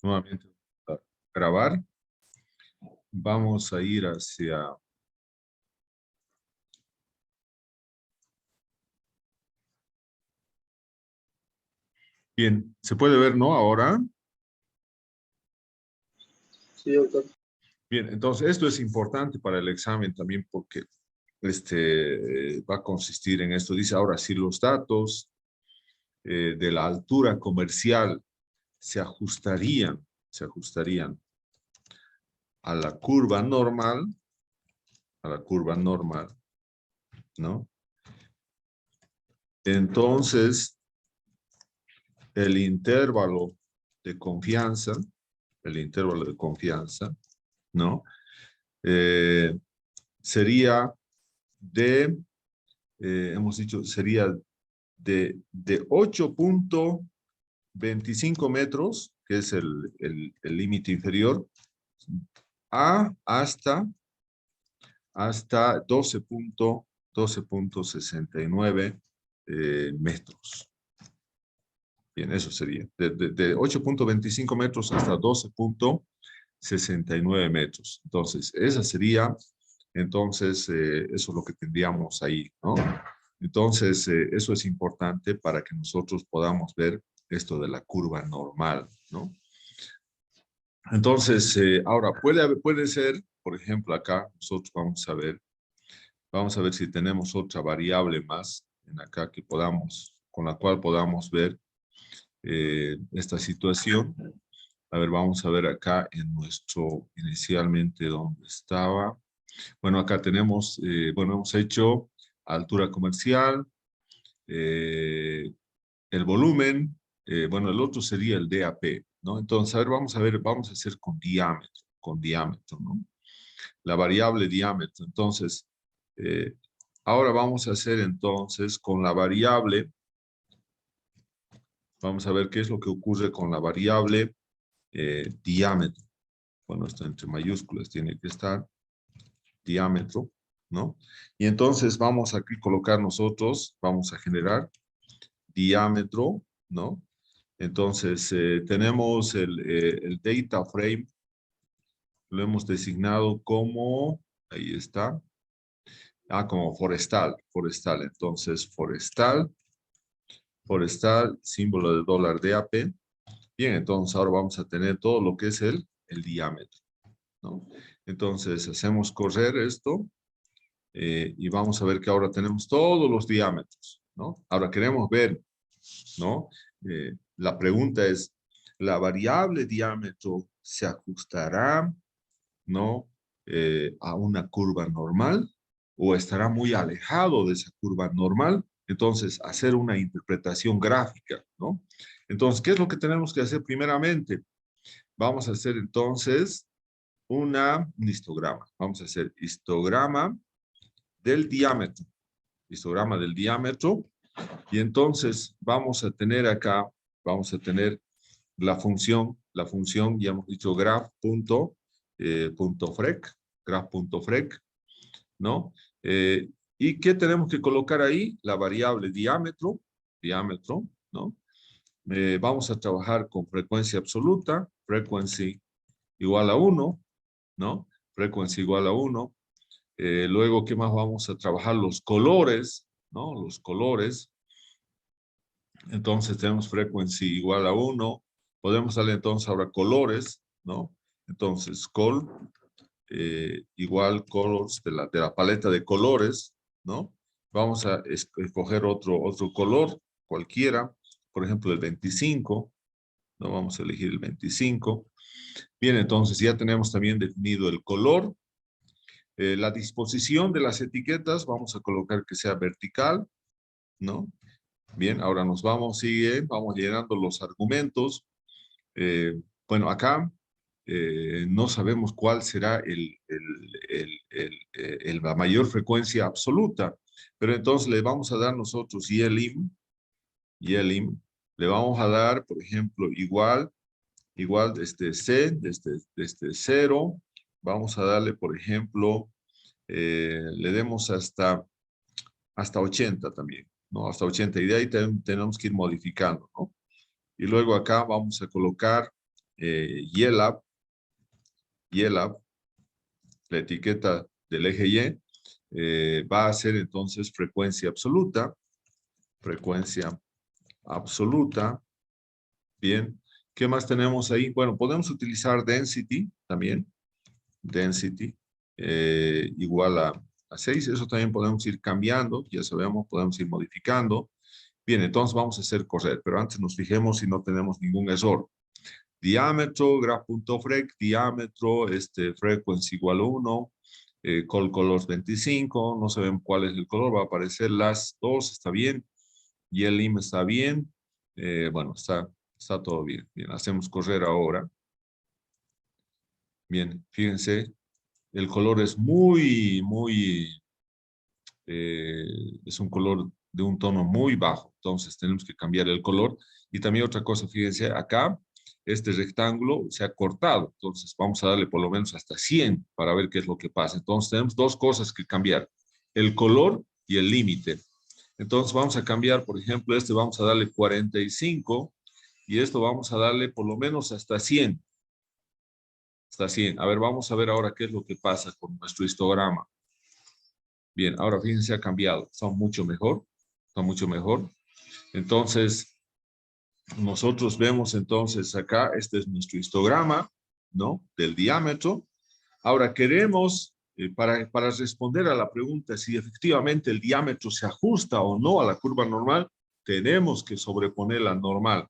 Nuevamente a grabar. Vamos a ir hacia... Bien, se puede ver, ¿no? Ahora. Sí, doctor. Bien, entonces esto es importante para el examen también porque va a consistir en esto. Dice ahora, si los datos de la altura comercial se ajustarían a la curva normal, ¿no? Entonces, el intervalo de confianza, ¿no? Sería de, hemos dicho, sería de 8.25 metros, que es el límite inferior, hasta 12.69 metros. Bien, eso sería. De 8.25 metros hasta 12.69 metros. Entonces, esa sería, entonces, eso es lo que tendríamos ahí, ¿no? Entonces, eso es importante para que nosotros podamos ver esto de la curva normal, ¿no? Entonces, ahora, puede ser, por ejemplo, acá nosotros vamos a ver si tenemos otra variable más en acá que con la cual podamos ver esta situación. A ver, vamos a ver acá en inicialmente donde estaba. Bueno, acá tenemos, bueno, hemos hecho altura comercial, el volumen, bueno, el otro sería el DAP, ¿no? Entonces, a ver, vamos a hacer con diámetro, ¿no? La variable diámetro. Entonces, eh, ahora vamos a hacer entonces con la variable, vamos a ver qué es lo que ocurre con la variable diámetro. Bueno, esto entre mayúsculas tiene que estar diámetro, ¿no? Y entonces vamos aquí a colocar nosotros, vamos a generar diámetro, ¿no? Entonces tenemos el data frame, lo hemos designado como, ahí está, como forestal. Entonces forestal, símbolo de dólar DAP. Bien, entonces ahora vamos a tener todo lo que es el diámetro, ¿no? Entonces hacemos correr esto y vamos a ver que ahora tenemos todos los diámetros, ¿no? Ahora queremos ver, ¿no? La pregunta es, ¿la variable diámetro se ajustará, ¿no? A una curva normal o estará muy alejado de esa curva normal? Entonces, hacer una interpretación gráfica, ¿no? Entonces, ¿qué es lo que tenemos que hacer primeramente? Vamos a hacer entonces un histograma. Vamos a hacer histograma del diámetro. Histograma del diámetro. Y entonces vamos a tener acá, vamos a tener la función, ya hemos dicho graph.frec, ¿no? ¿Y qué tenemos que colocar ahí? La variable diámetro, ¿no? Vamos a trabajar con frecuencia absoluta, frequency igual a 1, ¿no? Frequency igual a 1. Luego, ¿qué más vamos a trabajar? Los colores, ¿no? Los colores. Entonces tenemos frequency igual a 1. Podemos darle entonces ahora colores, ¿no? Entonces, igual colors de la paleta de colores, ¿no? Vamos a escoger otro color, cualquiera, por ejemplo el 25, ¿no? Vamos a elegir el 25. Bien, entonces ya tenemos también definido el color. La disposición de las etiquetas, vamos a colocar que sea vertical, ¿no? Bien, ahora vamos llenando los argumentos. Bueno, acá no sabemos cuál será la mayor frecuencia absoluta, pero entonces le vamos a dar nosotros YELIM, le vamos a dar, por ejemplo, igual desde C, desde 0, vamos a darle, por ejemplo, le demos hasta 80 también, ¿no? Hasta 80, y de ahí tenemos que ir modificando, ¿no? Y luego acá vamos a colocar YLAB, la etiqueta del eje Y, va a ser entonces frecuencia absoluta. Bien. ¿Qué más tenemos ahí? Bueno, podemos utilizar density también. Density igual a 6. Eso también podemos ir cambiando. Ya sabemos, podemos ir modificando. Bien, entonces vamos a hacer correr, pero antes nos fijemos si no tenemos ningún error. Diámetro, graph.frec, diámetro, frequency igual a 1, colors 25, no sabemos cuál es el color, va a aparecer las dos, está bien, y el lim está bien, bueno, está todo bien. Bien, hacemos correr ahora. Bien, fíjense, el color es es un color de un tono muy bajo, entonces tenemos que cambiar el color. Y también otra cosa, fíjense, acá este rectángulo se ha cortado, entonces vamos a darle por lo menos hasta 100 para ver qué es lo que pasa. Entonces tenemos dos cosas que cambiar, el color y el límite. Entonces vamos a cambiar, por ejemplo, vamos a darle 45 y esto vamos a darle por lo menos hasta 100. Hasta 100. A ver, vamos a ver ahora qué es lo que pasa con nuestro histograma. Bien, ahora fíjense, ha cambiado. Está mucho mejor. Está mucho mejor. Entonces, nosotros vemos entonces acá, este es nuestro histograma, ¿no? Del diámetro. Ahora queremos, para responder a la pregunta si efectivamente el diámetro se ajusta o no a la curva normal, tenemos que sobreponer la normal.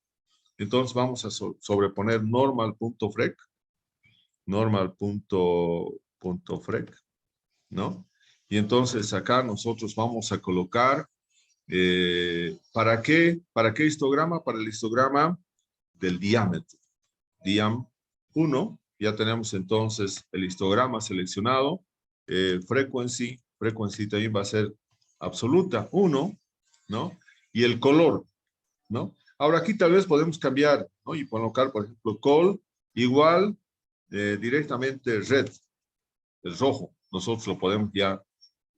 Entonces vamos a sobreponer normal.frec, normal.frec, ¿no? Y entonces acá nosotros vamos a colocar, ¿para qué histograma? Para el histograma del diámetro. Diam 1, ya tenemos entonces el histograma seleccionado. Frequency también va a ser absoluta, 1, ¿no? Y el color, ¿no? Ahora aquí tal vez podemos cambiar, ¿no? Y colocar, por ejemplo, col igual directamente red, el rojo. Nosotros lo podemos ya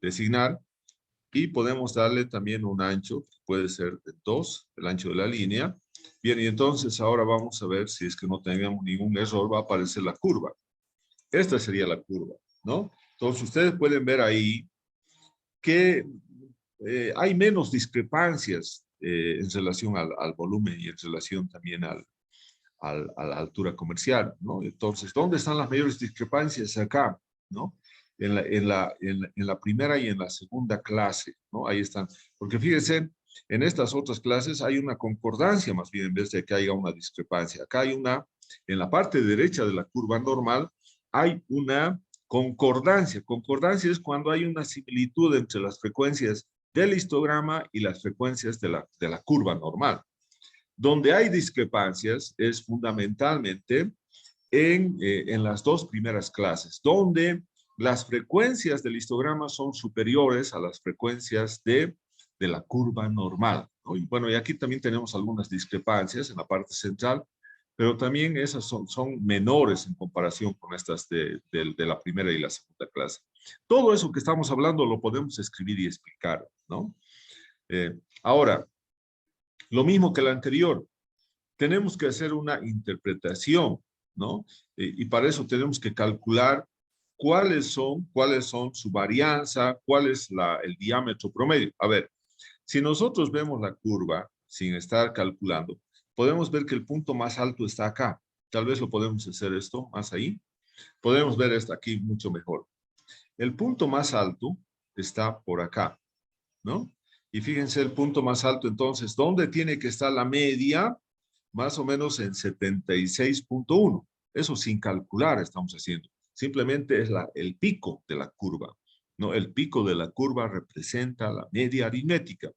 designar y podemos darle también un ancho, puede ser de 2, el ancho de la línea. Bien, y entonces ahora vamos a ver si es que no tengamos ningún error, va a aparecer la curva. Esta sería la curva, ¿no? Entonces ustedes pueden ver ahí que hay menos discrepancias en relación al volumen y en relación también a la altura comercial, ¿no? Entonces, ¿dónde están las mayores discrepancias? Acá, ¿no? En la primera y en la segunda clase, ¿no? Ahí están. Porque fíjense, en estas otras clases hay una concordancia más bien en vez de que haya una discrepancia. Acá hay en la parte derecha de la curva normal, hay una concordancia. Concordancia es cuando hay una similitud entre las frecuencias del histograma y las frecuencias de la curva normal. Donde hay discrepancias es fundamentalmente en las dos primeras clases, donde las frecuencias del histograma son superiores a las frecuencias de la curva normal, ¿no? Y bueno, y aquí también tenemos algunas discrepancias en la parte central, pero también esas son menores en comparación con estas de la primera y la segunda clase. Todo eso que estamos hablando lo podemos escribir y explicar, ¿no? Ahora, lo mismo que la anterior, tenemos que hacer una interpretación, ¿no? Y para eso tenemos que calcular cuáles son su varianza, cuál es el diámetro promedio. A ver, si nosotros vemos la curva sin estar calculando, podemos ver que el punto más alto está acá. Tal vez lo podemos hacer esto más ahí. Podemos ver esto aquí mucho mejor. El punto más alto está por acá, ¿no? Y fíjense el punto más alto, entonces, ¿dónde tiene que estar la media? Más o menos en 76.1. Eso sin calcular estamos haciendo. Simplemente es el pico de la curva, ¿no? El pico de la curva representa la media aritmética.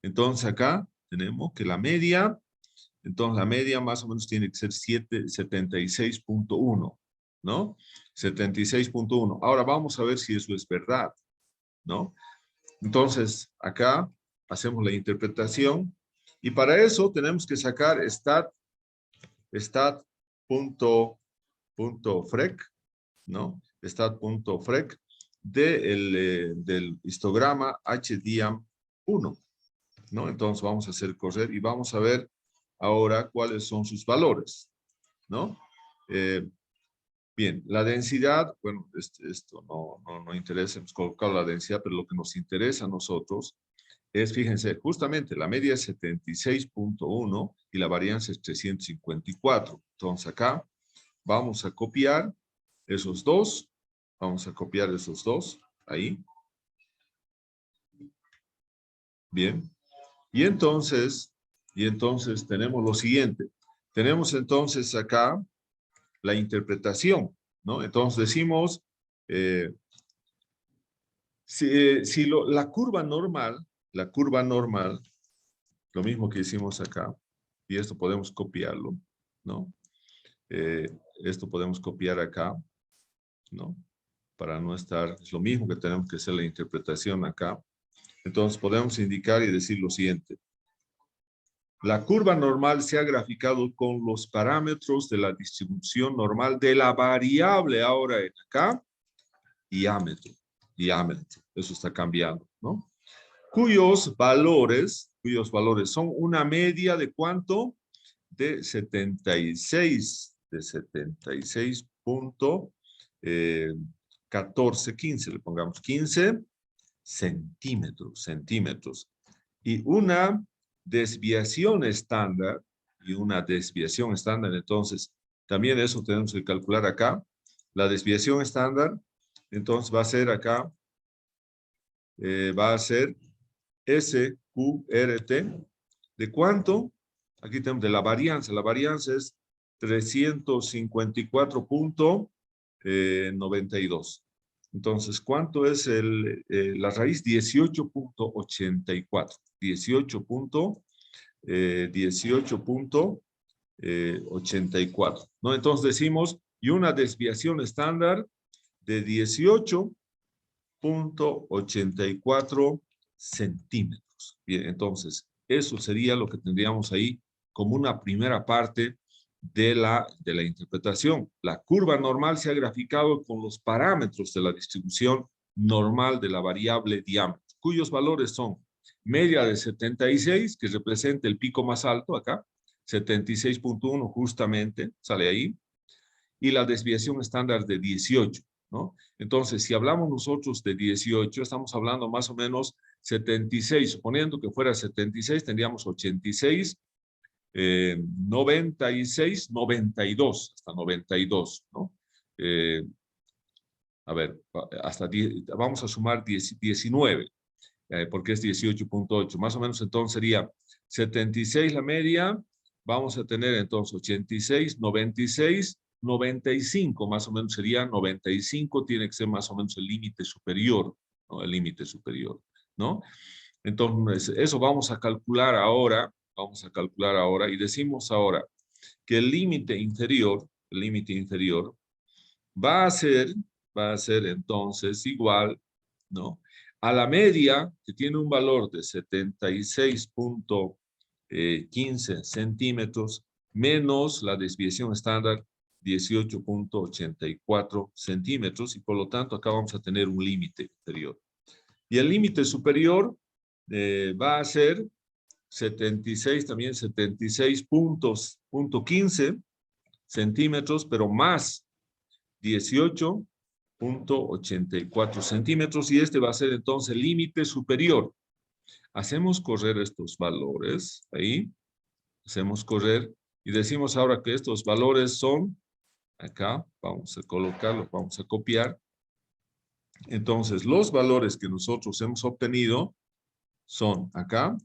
Entonces acá tenemos que la media, entonces la media más o menos tiene que ser 76.1, ¿no? 76.1. Ahora vamos a ver si eso es verdad, ¿no? Entonces, acá hacemos la interpretación y para eso tenemos que sacar stat.frec, ¿no? Stat.frec del histograma HDIAM1, ¿no? Entonces vamos a hacer correr y vamos a ver ahora cuáles son sus valores. ¿no? Bien, la densidad, bueno, esto no interesa, hemos colocado la densidad, pero lo que nos interesa a nosotros es, fíjense, justamente la media es 76.1 y la varianza es 354. Entonces acá vamos a copiar esos dos, ahí. Bien, y entonces tenemos lo siguiente. Tenemos entonces acá la interpretación, ¿no? Entonces decimos, la curva normal, lo mismo que hicimos acá, y esto podemos copiarlo, ¿no? Esto podemos copiar acá, ¿no? Para no estar, es lo mismo que tenemos que hacer la interpretación acá. Entonces podemos indicar y decir lo siguiente. La curva normal se ha graficado con los parámetros de la distribución normal de la variable ahora en acá, diámetro, eso está cambiando, ¿no? Cuyos valores son una media de ¿cuánto? De 76.1415, le pongamos 15 centímetros. Y una desviación estándar, entonces, también eso tenemos que calcular acá. La desviación estándar, entonces va a ser acá, va a ser SQRT. ¿De cuánto? Aquí tenemos de la varianza. La varianza es 354.92. Entonces, ¿cuánto es la raíz? 18.84. 18.84. ¿No? Entonces decimos, y una desviación estándar de 18.84 centímetros. Bien, entonces, eso sería lo que tendríamos ahí como una primera parte de la interpretación. La curva normal se ha graficado con los parámetros de la distribución normal de la variable diámetro, cuyos valores son media de 76, que representa el pico más alto acá, 76.1 justamente, sale ahí, y la desviación estándar de 18, ¿no? Entonces, si hablamos nosotros de 18, estamos hablando más o menos 76, suponiendo que fuera 76, tendríamos 86, 96, 92, hasta 92, ¿no? A ver, hasta 10, vamos a sumar 19, porque es 18.8, más o menos entonces sería 76 la media, vamos a tener entonces 86, 96, 95, más o menos sería 95, tiene que ser más o menos el límite superior, ¿no? El límite superior, ¿no? Entonces, eso vamos a calcular ahora, y decimos ahora que el límite inferior va a ser entonces igual, ¿no? A la media, que tiene un valor de 76.15 centímetros, menos la desviación estándar 18.84 centímetros, y por lo tanto acá vamos a tener un límite inferior. Y el límite superior va a ser 76.15 centímetros, pero más 18.84 centímetros, y este va a ser entonces el límite superior. Hacemos correr estos valores, ahí, hacemos correr, y decimos ahora que estos valores son, acá, vamos a colocarlos, vamos a copiar. Entonces, los valores que nosotros hemos obtenido son acá,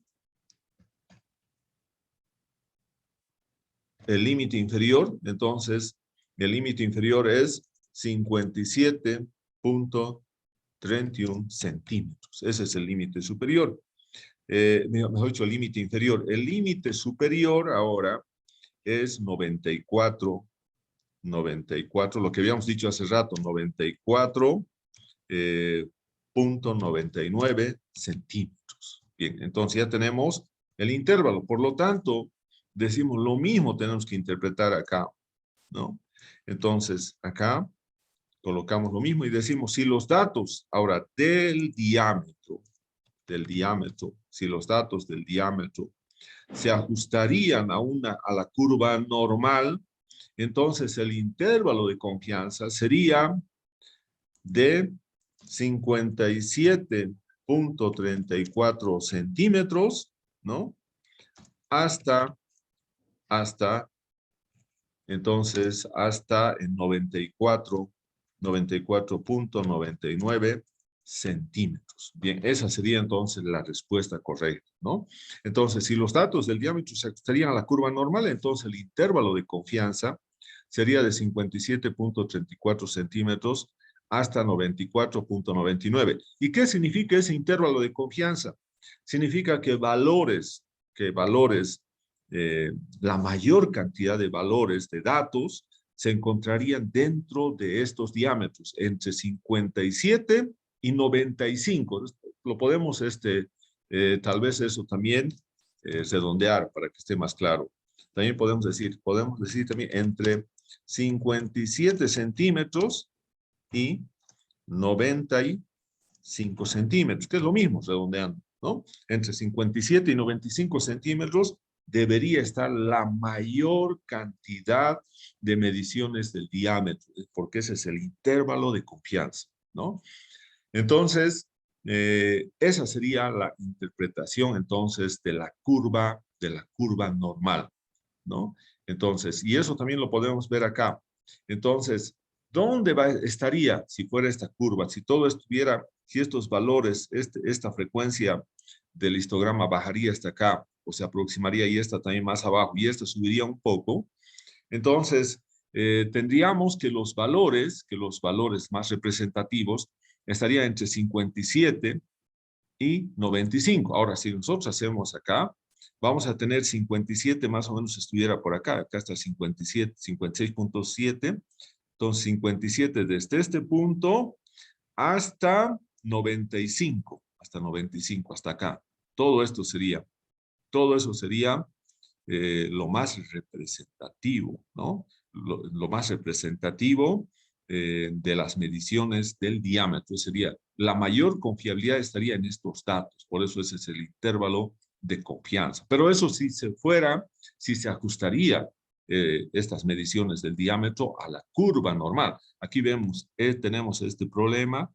el límite inferior, entonces, el límite inferior es 57.31 centímetros. Ese es el límite superior. Mejor dicho, el límite inferior. El límite superior ahora es 94, lo que habíamos dicho hace rato, 94.99 centímetros. Bien, entonces ya tenemos el intervalo. Por lo tanto, decimos lo mismo tenemos que interpretar acá, ¿no? Entonces, acá colocamos lo mismo y decimos si los datos ahora del diámetro, si los datos del diámetro se ajustarían a la curva normal, entonces el intervalo de confianza sería de 57.34 centímetros, ¿no? Hasta entonces, hasta en 94.99 centímetros. Bien, esa sería entonces la respuesta correcta, ¿no? Entonces, si los datos del diámetro se ajustarían a la curva normal, entonces el intervalo de confianza sería de 57.34 centímetros hasta 94.99. ¿Y qué significa ese intervalo de confianza? Significa que la mayor cantidad de valores de datos se encontrarían dentro de estos diámetros, entre 57 y 95. Lo podemos, tal vez eso también redondear para que esté más claro. También podemos decir también entre 57 centímetros y 95 centímetros, que es lo mismo, redondeando, ¿no? Entre 57 y 95 centímetros debería estar la mayor cantidad de mediciones del diámetro, porque ese es el intervalo de confianza, ¿no? Entonces, esa sería la interpretación, entonces, de la curva normal, ¿no? Entonces, y eso también lo podemos ver acá. Entonces, ¿dónde estaría si fuera esta curva? Si todo estuviera, si estos valores, esta frecuencia del histograma bajaría hasta acá, o se aproximaría y esta también más abajo, y esta subiría un poco, entonces tendríamos que los valores más representativos estarían entre 57 y 95. Ahora, si nosotros hacemos acá, vamos a tener 57 más o menos estuviera por acá. Acá está 57, 56.7. Entonces, 57 desde este punto hasta 95. Hasta 95, hasta acá. Todo eso sería lo más representativo, ¿no? Lo más representativo de las mediciones del diámetro. Sería, la mayor confiabilidad estaría en estos datos, por eso ese es el intervalo de confianza. Pero eso si se ajustaría estas mediciones del diámetro a la curva normal. Aquí vemos, tenemos este problema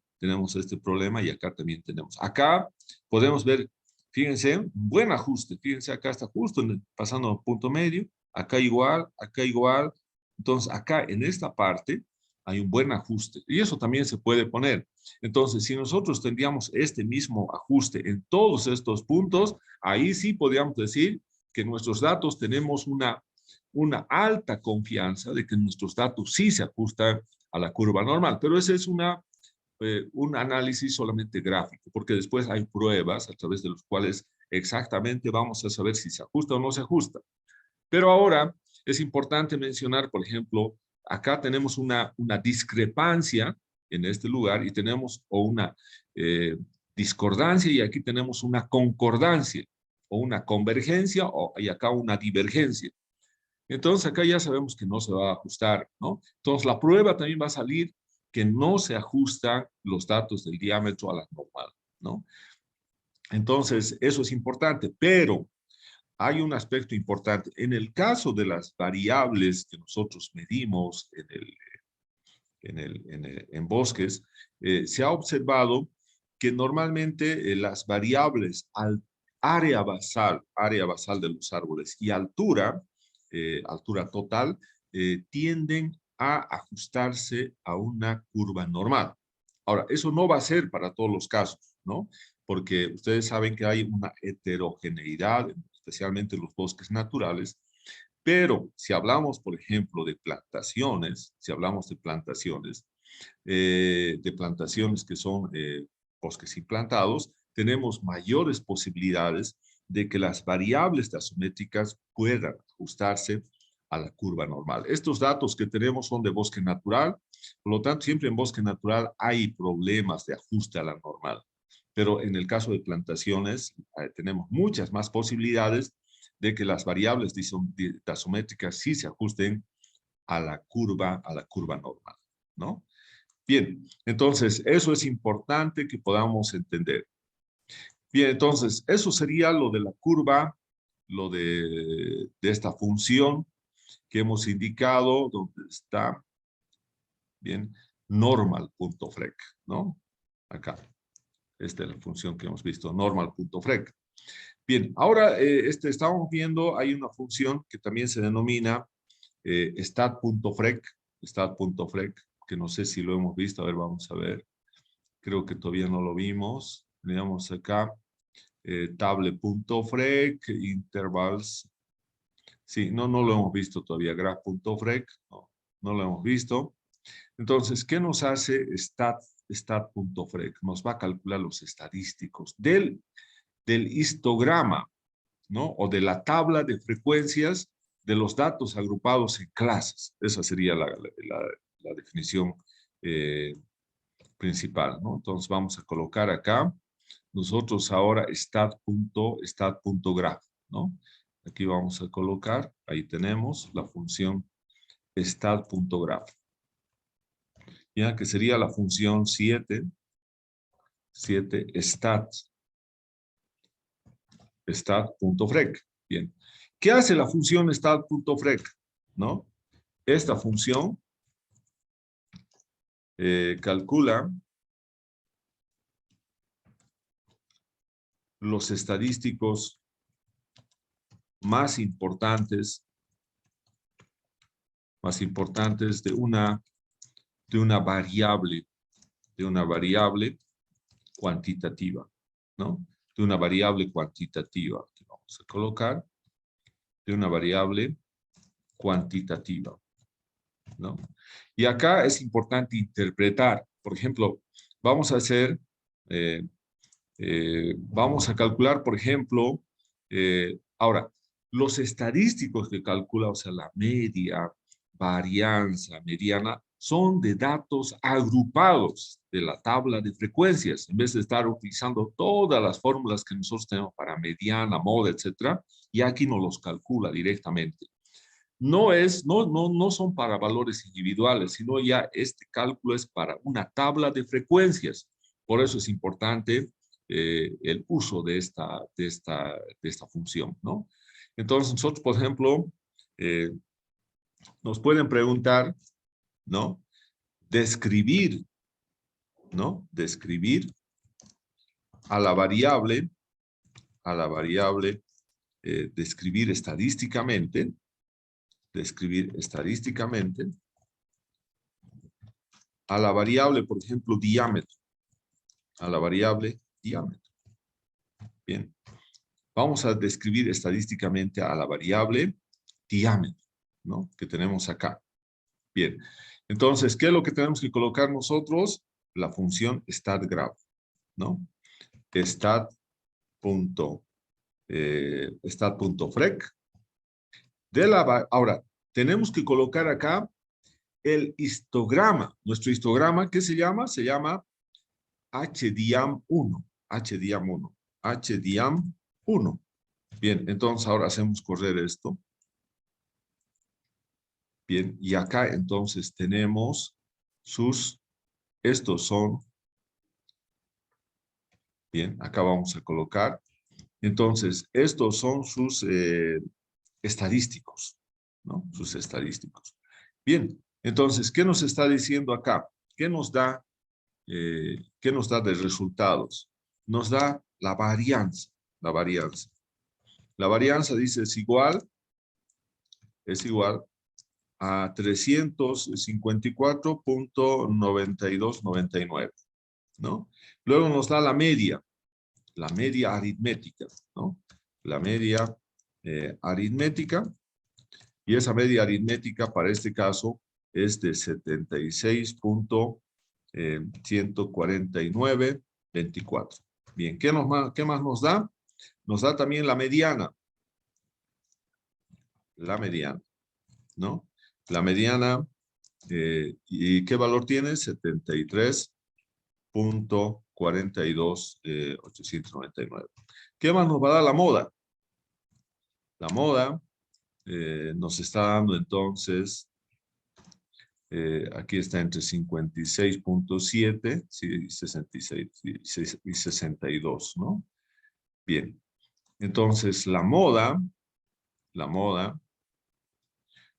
y acá también tenemos. Acá podemos ver, fíjense, un buen ajuste. Fíjense, acá está justo pasando a punto medio, acá igual, acá igual. Entonces, acá en esta parte hay un buen ajuste. Y eso también se puede poner. Entonces, si nosotros tendríamos este mismo ajuste en todos estos puntos, ahí sí podríamos decir que nuestros datos tenemos una alta confianza de que nuestros datos sí se ajustan a la curva normal. Pero ese es un análisis solamente gráfico, porque después hay pruebas a través de los cuales exactamente vamos a saber si se ajusta o no se ajusta. Pero ahora es importante mencionar, por ejemplo, acá tenemos una discrepancia en este lugar y tenemos una discordancia y aquí tenemos una concordancia o una convergencia y acá una divergencia. Entonces acá ya sabemos que no se va a ajustar, ¿no? Entonces la prueba también va a salir que no se ajustan los datos del diámetro a la normal, ¿no? Entonces eso es importante, pero hay un aspecto importante. En el caso de las variables que nosotros medimos en bosques, se ha observado que normalmente las variables área basal de los árboles y altura total, tienden a ajustarse a una curva normal. Ahora, eso no va a ser para todos los casos, ¿no? Porque ustedes saben que hay una heterogeneidad, especialmente en los bosques naturales, pero si hablamos, por ejemplo, de plantaciones, de plantaciones que son bosques implantados, tenemos mayores posibilidades de que las variables taxométricas puedan ajustarse a la curva normal. Estos datos que tenemos son de bosque natural, por lo tanto, siempre en bosque natural hay problemas de ajuste a la normal. Pero en el caso de plantaciones, tenemos muchas más posibilidades de que las variables taxométricas sí se ajusten a la curva normal, ¿no? Bien, entonces eso es importante que podamos entender. Bien, entonces eso sería lo de la curva, lo de esta función. que hemos indicado, donde está, bien, normal.frec, ¿no? Acá. Esta es la función que hemos visto, normal.frec. Bien, ahora estamos viendo, hay una función que también se denomina stat.frec, que no sé si lo hemos visto, a ver, vamos a ver. Creo que todavía no lo vimos. Teníamos acá table.frec, intervals. Sí, no lo hemos visto todavía, graph.frec, no lo hemos visto. Entonces, ¿qué nos hace stat.frec? Nos va a calcular los estadísticos del histograma, ¿no? O de la tabla de frecuencias de los datos agrupados en clases. Esa sería la definición principal, ¿no? Entonces vamos a colocar acá, nosotros ahora stat.graph, ¿no? Aquí vamos a colocar, ahí tenemos la función stat.graph. Ya que sería la función 7 stat.frec. Bien. ¿Qué hace la función stat.frec? ¿No? Esta función calcula los estadísticos más importantes de una variable cuantitativa, ¿no? De una variable cuantitativa. Aquí vamos a colocar de una variable cuantitativa, ¿no? Y acá es importante interpretar. Por ejemplo, vamos a hacer, vamos a calcular, por ejemplo, ahora, los estadísticos que calcula, o sea, la media, varianza, mediana, son de datos agrupados de la tabla de frecuencias, en vez de estar utilizando todas las fórmulas que nosotros tenemos para mediana, moda, etcétera, y aquí nos los calcula directamente. No son para valores individuales, sino ya este cálculo es para una tabla de frecuencias. Por eso es importante el uso de esta función, ¿no? Entonces, nosotros, por ejemplo, nos pueden preguntar, ¿no? Describir, ¿no? Describir a la variable, describir estadísticamente a la variable, por ejemplo, diámetro. A la variable diámetro. Bien. Vamos a describir estadísticamente a la variable diámetro, ¿no? Que tenemos acá. Bien. Entonces, ¿qué es lo que tenemos que colocar nosotros? La función statgraph, ¿no? Stat.frec. Ahora, tenemos que colocar acá el histograma. Nuestro histograma, ¿qué se llama? Se llama HDIAM1. HDIAM1. Bien, entonces ahora hacemos correr esto. Bien, y acá entonces tenemos estos son, bien, acá vamos a colocar. Entonces, estos son sus estadísticos, ¿no? Sus estadísticos. Bien, entonces, ¿qué nos está diciendo acá? ¿Qué nos da de resultados? Nos da la varianza. La varianza dice es igual a 354.9299, ¿no? Luego nos da la media aritmética, ¿no? La media aritmética, y esa media aritmética para este caso es de 76.149.24. Bien, ¿qué más nos da? Nos da también la mediana, ¿no? La mediana, ¿y qué valor tiene? 73.42.899. ¿Qué más nos va a dar la moda? La moda nos está dando entonces, aquí está entre 56.7 y 66 y 62, ¿no? Bien, entonces la moda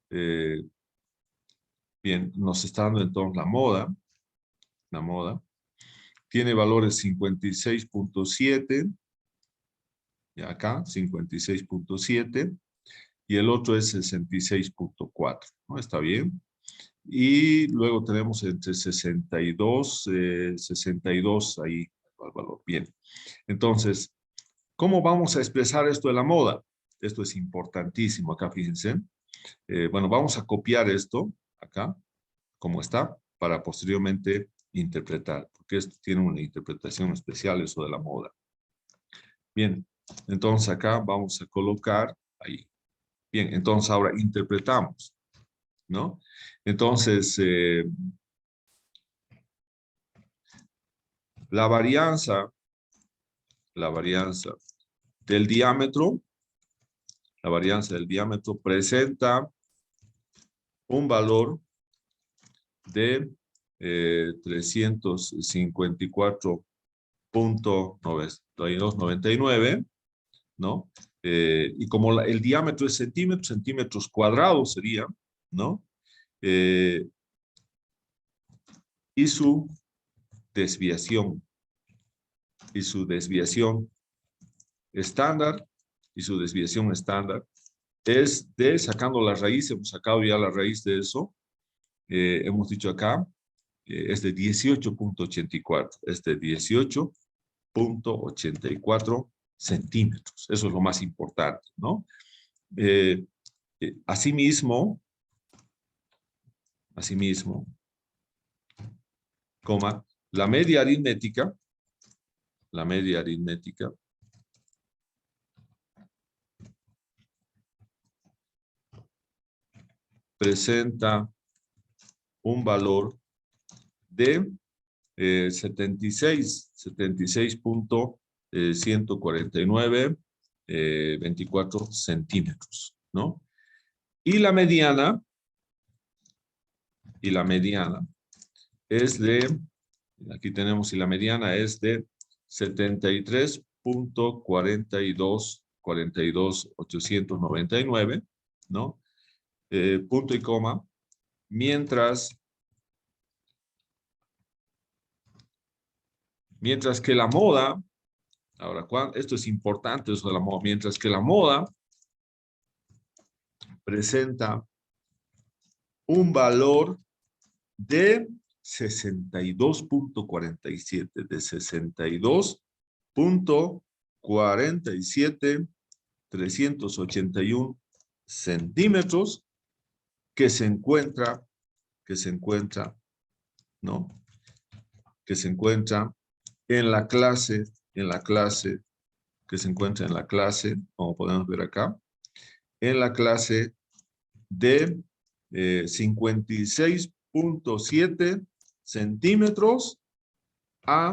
Bien, nos está dando entonces la moda. Tiene valores 56.7, y acá 56.7, y el otro es 66.4, ¿no? Está bien. Y luego tenemos entre 62 ahí el valor. Bien. Entonces, ¿cómo vamos a expresar esto de la moda? Esto es importantísimo acá, fíjense. Bueno, vamos a copiar esto acá, como está, para posteriormente interpretar, porque esto tiene una interpretación especial, eso de la moda. Bien, entonces acá vamos a colocar ahí. Bien, entonces ahora interpretamos, ¿no? Entonces, la varianza del diámetro, presenta un valor de 354.9299, ¿no? Y como el diámetro es centímetros cuadrados sería, ¿no? Y su desviación estándar, es de, sacando la raíz, hemos sacado ya la raíz de eso, hemos dicho acá, es de 18.84, es de 18.84 centímetros. Eso es lo más importante, ¿no? Asimismo, coma, la media aritmética presenta un valor de 76.149 24 centímetros, ¿no? Y la mediana es de, aquí tenemos, y la mediana es de 73.42.899, ¿no? Punto y coma, mientras que la moda, ahora, esto es importante, eso de la moda, mientras que la moda presenta un valor de 62.47, de 62.47, 381 centímetros, que se encuentra, ¿no? Que se encuentra en la clase, como podemos ver acá, en la clase de 56.7 centímetros a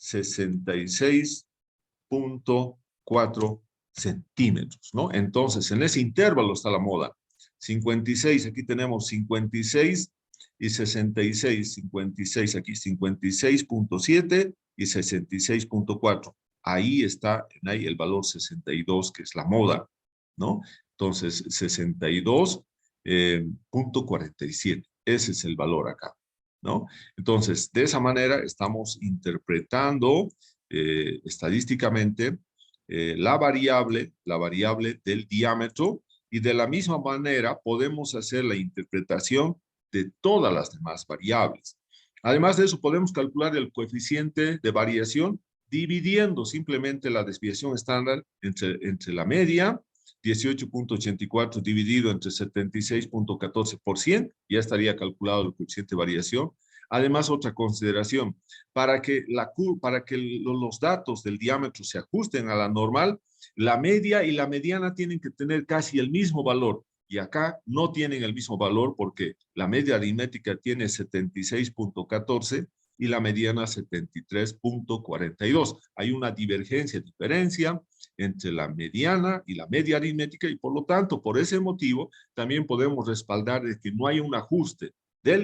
66.4 centímetros, ¿no? Entonces, en ese intervalo está la moda. 56, aquí tenemos 56 y 66, 56 aquí, 56.7 y 66.4. Ahí está, ahí el valor 62, que es la moda, ¿no? Entonces, 62.47. Ese es el valor acá, ¿no? Entonces, de esa manera estamos interpretando estadísticamente la variable del diámetro, y de la misma manera podemos hacer la interpretación de todas las demás variables. Además de eso, podemos calcular el coeficiente de variación dividiendo simplemente la desviación estándar entre la media, 18.84 dividido entre 76.14%, ya estaría calculado el coeficiente de variación. Además, otra consideración, para que los datos del diámetro se ajusten a la normal, la media y la mediana tienen que tener casi el mismo valor. Y acá no tienen el mismo valor porque la media aritmética tiene 76.14 y la mediana 73.42. Hay una diferencia entre la mediana y la media aritmética, y por lo tanto, por ese motivo, también podemos respaldar de que no hay un ajuste